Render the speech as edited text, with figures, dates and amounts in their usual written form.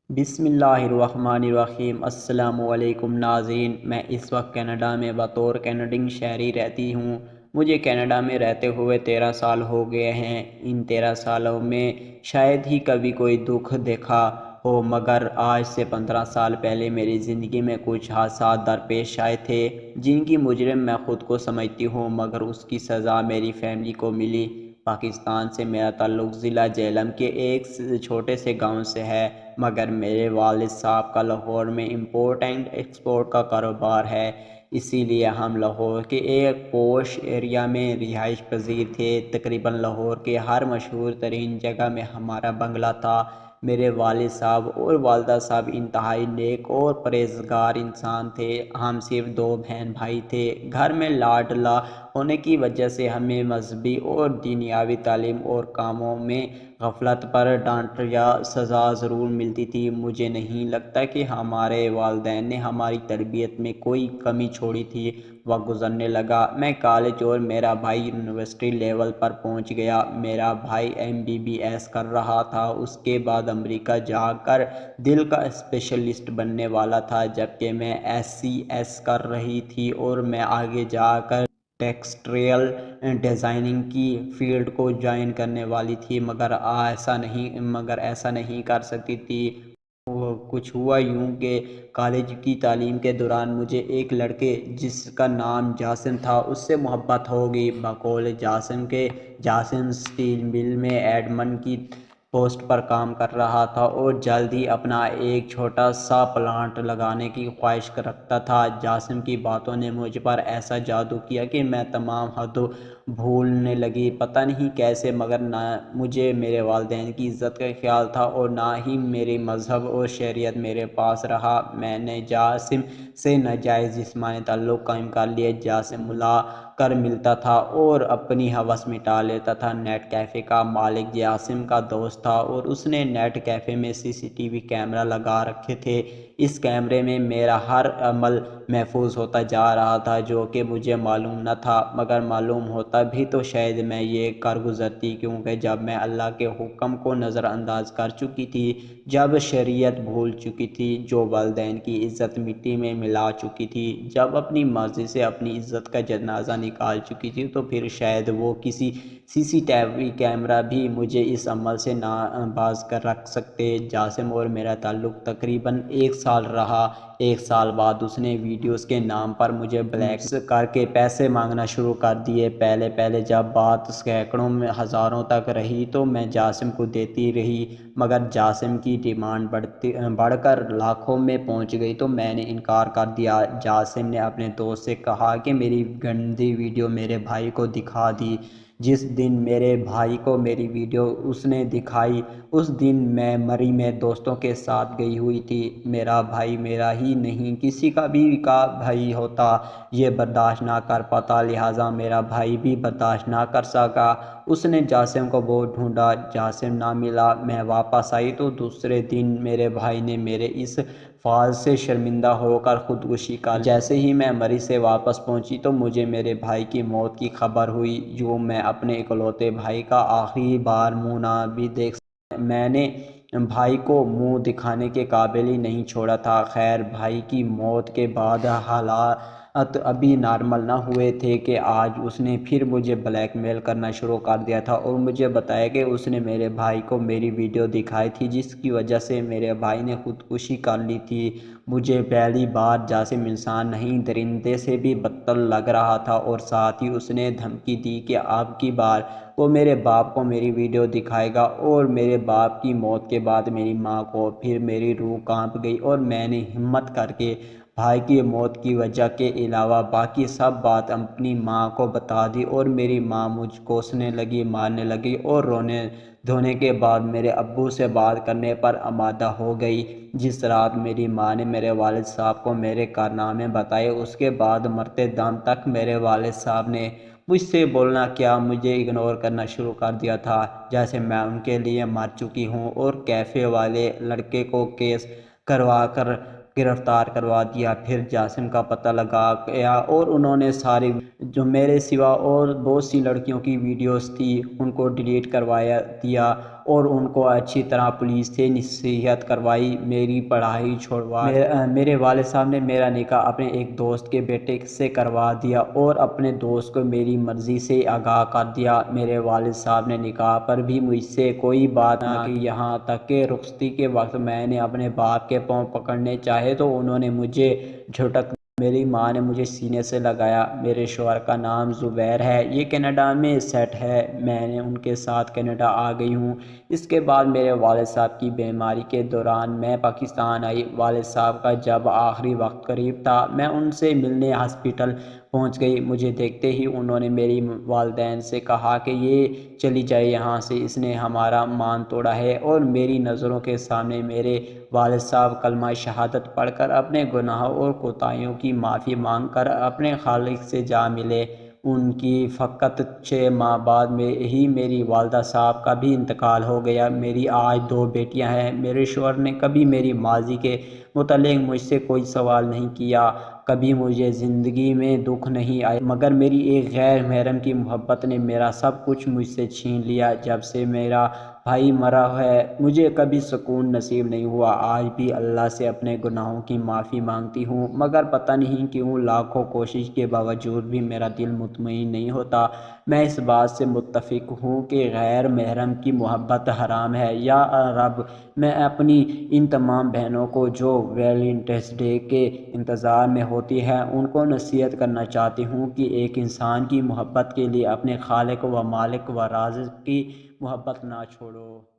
بسم اللہ الرحمن الرحیم۔ السلام علیکم ناظرین، میں اس وقت کینیڈا میں بطور کینیڈین شہری رہتی ہوں۔ مجھے کینیڈا میں رہتے ہوئے 13 سال ہو گئے ہیں۔ ان 13 سالوں میں شاید ہی کبھی کوئی دکھ دیکھا ہو، مگر آج سے 15 سال پہلے میری زندگی میں کچھ حادثات درپیش آئے تھے جن کی مجرم میں خود کو سمجھتی ہوں، مگر اس کی سزا میری فیملی کو ملی۔ پاکستان سے میرا تعلق ضلع جہلم کے ایک چھوٹے سے گاؤں سے ہے، مگر میرے والد صاحب کا لاہور میں امپورٹ اینڈ ایکسپورٹ کا کاروبار ہے، اسی لیے ہم لاہور کے ایک پوش ایریا میں رہائش پذیر تھے۔ تقریباً لاہور کے ہر مشہور ترین جگہ میں ہمارا بنگلہ تھا۔ میرے والد صاحب اور والدہ صاحب انتہائی نیک اور پرہیزگار انسان تھے۔ ہم صرف 2 بہن بھائی تھے۔ گھر میں لاڈلا ہونے کی وجہ سے ہمیں مذہبی اور دینیاوی تعلیم اور کاموں میں غفلت پر ڈانٹ یا سزا ضرور ملتی تھی۔ مجھے نہیں لگتا کہ ہمارے والدین نے ہماری تربیت میں کوئی کمی چھوڑی تھی۔ وقت گزرنے لگا، میں کالج اور میرا بھائی یونیورسٹی لیول پر پہنچ گیا۔ میرا بھائی MBBS کر رہا تھا، اس کے بعد امریکہ جا کر دل کا اسپیشلسٹ بننے والا تھا، جبکہ میں SCS کر رہی تھی اور میں آگے جا کر ٹیکسٹائل ڈیزائننگ کی فیلڈ کو جوائن کرنے والی تھی، مگر ایسا نہیں کر سکتی تھی۔ کچھ ہوا یوں کہ کالج کی تعلیم کے دوران مجھے ایک لڑکے جس کا نام جاسم تھا اس سے محبت ہو گئی۔ بقول جاسم کے، جاسم سٹیل مل میں ایڈمن کی پوسٹ پر کام کر رہا تھا اور جلد ہی اپنا ایک چھوٹا سا پلانٹ لگانے کی خواہش رکھتا تھا۔ جاسم کی باتوں نے مجھ پر ایسا جادو کیا کہ میں تمام حدوں بھولنے لگی، پتہ نہیں کیسے، مگر نہ مجھے میرے والدین کی عزت کا خیال تھا اور نہ ہی میری مذہب اور شریعت میرے پاس رہا۔ میں نے جاسم سے ناجائز جسمانی تعلق قائم کر لیا۔ جاسم ملا کر ملتا تھا اور اپنی ہوس مٹا لیتا تھا۔ نیٹ کیفے کا مالک جاسم کا دوست تھا اور اس نے نیٹ کیفے میں CCTV کیمرہ لگا رکھے تھے۔ اس کیمرے میں میرا ہر عمل محفوظ ہوتا جا رہا تھا، جو کہ مجھے معلوم نہ تھا، مگر معلوم ہوتا بھی تو شاید میں یہ کر گزرتی، کیونکہ جب میں اللہ کے حکم کو نظر انداز کر چکی تھی، جب شریعت بھول چکی تھی، جو والدین کی عزت مٹی میں ملا چکی تھی، جب اپنی مرضی سے اپنی عزت کا جنازہ نکال چکی تھی، تو پھر شاید وہ کسی CCTV کیمرہ بھی مجھے اس عمل سے باز کر رکھ سکتے۔ جاسم اور میرا تعلق تقریباً 1 سال رہا۔ 1 سال بعد اس نے ویڈیوز کے نام پر مجھے بلیک کر کے پیسے مانگنا شروع کر دیے۔ پہلے جب بات سینکڑوں میں ہزاروں تک رہی تو میں جاسم کو دیتی رہی، مگر جاسم کی ڈیمانڈ بڑھ کر لاکھوں میں پہنچ گئی تو میں نے انکار کر دیا۔ جاسم نے اپنے دوست سے کہا کہ میری گندی ویڈیو میرے بھائی کو دکھا دی۔ جس دن میرے بھائی کو میری ویڈیو اس نے دکھائی، اس دن میں مری میں دوستوں کے ساتھ گئی ہوئی تھی۔ میرا بھائی میرا ہی نہیں کسی کا بھی بھائی ہوتا، یہ برداشت نہ کر پاتا، لہٰذا میرا بھائی بھی برداشت نہ کر سکا۔ اس نے جاسم کو بہت ڈھونڈا، جاسم نہ ملا۔ میں واپس آئی تو دوسرے دن میرے بھائی نے میرے اس فعل سے شرمندہ ہو کر خودکشی کر لی۔ جیسے ہی میں مری سے واپس پہنچی تو مجھے میرے بھائی کی موت کی خبر ہوئی۔ یوں میں اپنے اکلوتے بھائی کا آخری بار منہ نہ بھی دیکھ سکا۔ میں نے بھائی کو منہ دکھانے کے قابل ہی نہیں چھوڑا تھا۔ خیر، بھائی کی موت کے بعد حالات ابھی نارمل نہ ہوئے تھے کہ آج اس نے پھر مجھے بلیک میل کرنا شروع کر دیا تھا اور مجھے بتایا کہ اس نے میرے بھائی کو میری ویڈیو دکھائی تھی، جس کی وجہ سے میرے بھائی نے خودکشی کر لی تھی۔ مجھے پہلی بار جاسم انسان نہیں درندے سے بھی بدتر لگ رہا تھا، اور ساتھ ہی اس نے دھمکی دی کہ اب کی بار وہ میرے باپ کو میری ویڈیو دکھائے گا اور میرے باپ کی موت کے بعد میری ماں کو۔ پھر میری روح کانپ گئی اور میں نے ہمت کر کے بھائی کی موت کی وجہ کے علاوہ باقی سب بات اپنی ماں کو بتا دی، اور میری ماں مجھ کوسنے لگی، مارنے لگی اور رونے دھونے کے بعد میرے ابو سے بات کرنے پر آمادہ ہو گئی۔ جس رات میری ماں نے میرے والد صاحب کو میرے کارنامے بتائے، اس کے بعد مرتے دم تک میرے والد صاحب نے مجھ سے بولنا کیا مجھے اگنور کرنا شروع کر دیا تھا، جیسے میں ان کے لیے مر چکی ہوں، اور کیفے والے لڑکے کو کیس کروا کر گرفتار کروا دیا۔ پھر جاسم کا پتہ لگا گیا اور انہوں نے ساری جو میرے سوا اور بہت سی لڑکیوں کی ویڈیوز تھی ان کو ڈیلیٹ کروایا دیا، اور ان کو اچھی طرح پولیس سے نصیحت کروائی، میری پڑھائی چھوڑوا میرے والد صاحب نے میرا نکاح اپنے ایک دوست کے بیٹے سے کروا دیا اور اپنے دوست کو میری مرضی سے آگاہ کر دیا۔ میرے والد صاحب نے نکاح پر بھی مجھ سے کوئی بات نہ کی، یہاں تک کہ رخصتی کے وقت میں نے اپنے باپ کے پاؤں پکڑنے چاہے تو انہوں نے مجھے جھٹک دیا۔ میری ماں نے مجھے سینے سے لگایا۔ میرے شوہر کا نام زبیر ہے، یہ کینیڈا میں سیٹ ہے، میں نے ان کے ساتھ کینیڈا آ گئی ہوں۔ اس کے بعد میرے والد صاحب کی بیماری کے دوران میں پاکستان آئی۔ والد صاحب کا جب آخری وقت قریب تھا میں ان سے ملنے ہاسپٹل پہنچ گئی۔ مجھے دیکھتے ہی انہوں نے میری والدین سے کہا کہ یہ چلی جائے یہاں سے، اس نے ہمارا مان توڑا ہے، اور میری نظروں کے سامنے میرے والد صاحب کلمہ شہادت پڑھ کر اپنے گناہوں اور کوتاہیوں کی معافی مانگ کر اپنے خالق سے جا ملے۔ ان کی فقط 6 ماہ بعد میں ہی میری والدہ صاحب کا بھی انتقال ہو گیا۔ میری آج 2 بیٹیاں ہیں۔ میرے شوہر نے کبھی میری ماضی کے متعلق مجھ سے کوئی سوال نہیں کیا، کبھی مجھے زندگی میں دکھ نہیں آیا، مگر میری ایک غیر محرم کی محبت نے میرا سب کچھ مجھ سے چھین لیا۔ جب سے میرا بھائی مرا ہے مجھے کبھی سکون نصیب نہیں ہوا۔ آج بھی اللہ سے اپنے گناہوں کی معافی مانگتی ہوں، مگر پتہ نہیں کیوں لاکھوں کوشش کے باوجود بھی میرا دل مطمئن نہیں ہوتا۔ میں اس بات سے متفق ہوں کہ غیر محرم کی محبت حرام ہے۔ یا رب، میں اپنی ان تمام بہنوں کو جو ویلنٹائنس ڈے کے انتظار میں ہوتی ہیں ان کو نصیحت کرنا چاہتی ہوں کہ ایک انسان کی محبت کے لیے اپنے خالق و مالک و رازق کی محبت نہ چھوڑو۔